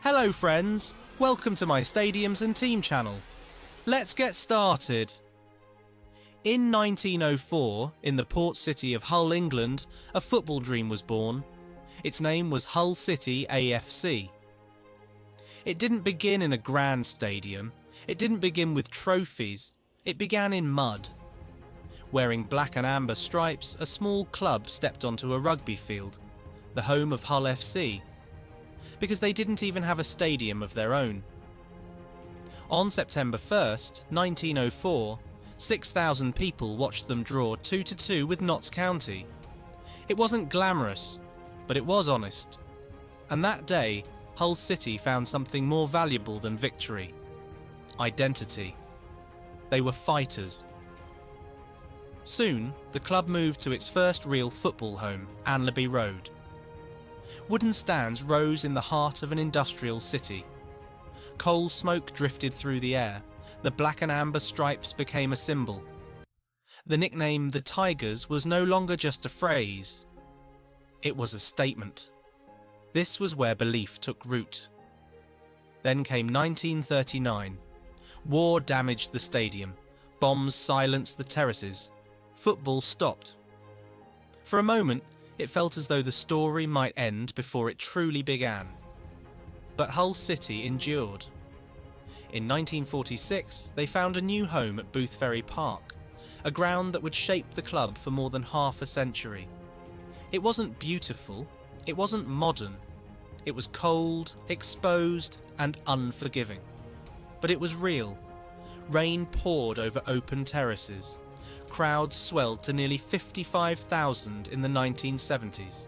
Hello friends, welcome to my Stadiums and Team channel. Let's get started. In 1904, in the port city of Hull, England, a football dream was born. Its name was Hull City A.F.C. It didn't begin in a grand stadium, it didn't begin with trophies, it began in mud. Wearing black and amber stripes, a small club stepped onto a rugby field, the home of Hull FC, because they didn't even have a stadium of their own. On September 1st, 1904, 6,000 people watched them draw 2-2 with Notts County. It wasn't glamorous, but it was honest. And that day, Hull City found something more valuable than victory: identity. They were fighters. Soon, the club moved to its first real football home, Anlaby Road. Wooden stands rose in the heart of an industrial city. Coal smoke drifted through the air. The black and amber stripes became a symbol. The nickname "the Tigers" was no longer just a phrase. It was a statement. This was where belief took root. Then came 1939. War damaged the stadium. Bombs silenced the terraces. Football stopped. For a moment, it felt as though the story might end before it truly began. But Hull City endured. In 1946, they found a new home at Boothferry Park, a ground that would shape the club for more than half a century. It wasn't beautiful, it wasn't modern. It was cold, exposed, and unforgiving. But it was real. Rain poured over open terraces. Crowds swelled to nearly 55,000 in the 1970s.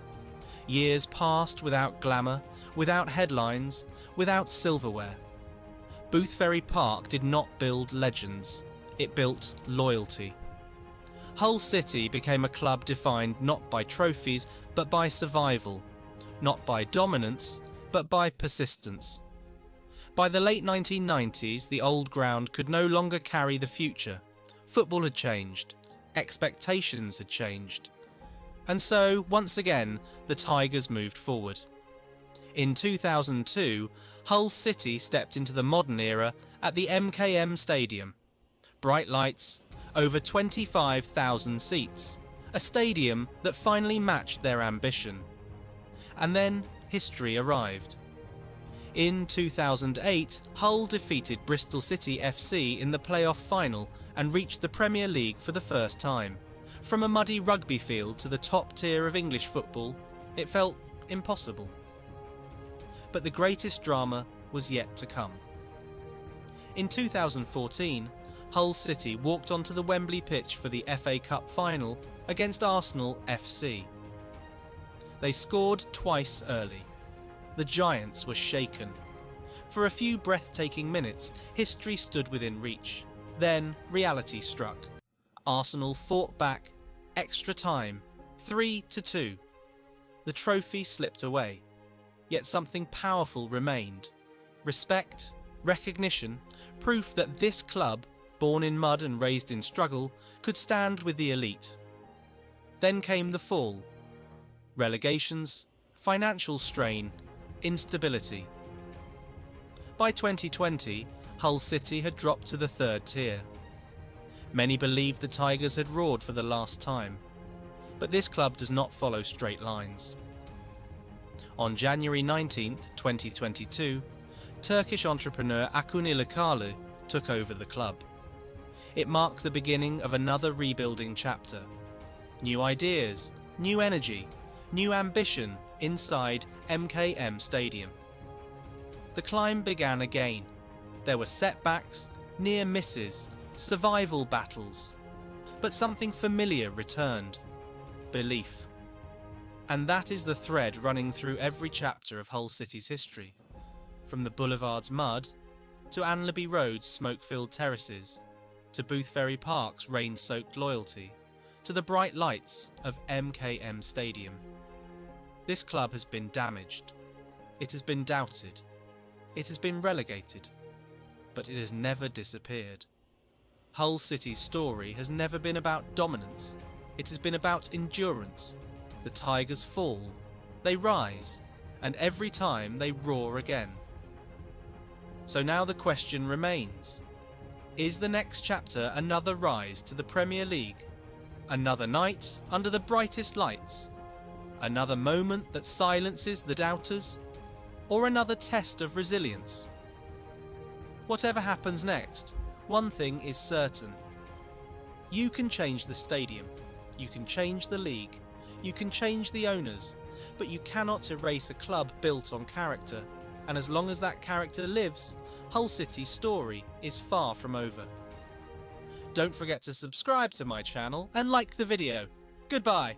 Years passed without glamour, without headlines, without silverware. Boothferry Park did not build legends, it built loyalty. Hull City became a club defined not by trophies, but by survival, not by dominance, but by persistence. By the late 1990s, the old ground could no longer carry the future. Football had changed, expectations had changed. And so, once again, the Tigers moved forward. In 2002, Hull City stepped into the modern era at the MKM Stadium. Bright lights, over 25,000 seats, a stadium that finally matched their ambition. And then history arrived. In 2008, Hull defeated Bristol City F.C. in the playoff final and reached the Premier League for the first time. From a muddy rugby field to the top tier of English football, it felt impossible. But the greatest drama was yet to come. In 2014, Hull City walked onto the Wembley pitch for the FA Cup final against Arsenal FC. They scored twice early. The Giants were shaken. For a few breathtaking minutes, history stood within reach. Then reality struck. Arsenal fought back, extra time, 3-2. The trophy slipped away. Yet something powerful remained. Respect, recognition, proof that this club, born in mud and raised in struggle, could stand with the elite. Then came the fall. Relegations, financial strain, instability. By 2020, Hull City had dropped to the third tier. Many believed the Tigers had roared for the last time. But this club does not follow straight lines. On January 19, 2022, Turkish entrepreneur Acun Ilıcalı took over the club. It marked the beginning of another rebuilding chapter. New ideas, new energy, new ambition inside MKM Stadium. The climb began again. There were setbacks, near misses, survival battles. But something familiar returned: belief. And that is the thread running through every chapter of Hull City's history. From the Boulevard's mud, to Anlaby Road's smoke-filled terraces, to Boothferry Park's rain-soaked loyalty, to the bright lights of MKM Stadium. This club has been damaged. It has been doubted. It has been relegated. But it has never disappeared. Hull City's story has never been about dominance. It has been about endurance. The Tigers fall, they rise, and every time they roar again. So now the question remains: is the next chapter another rise to the Premier League? Another night under the brightest lights? Another moment that silences the doubters? Or another test of resilience? Whatever happens next, one thing is certain. You can change the stadium, you can change the league, you can change the owners, but you cannot erase a club built on character. And as long as that character lives, Hull City's story is far from over. Don't forget to subscribe to my channel and like the video. Goodbye!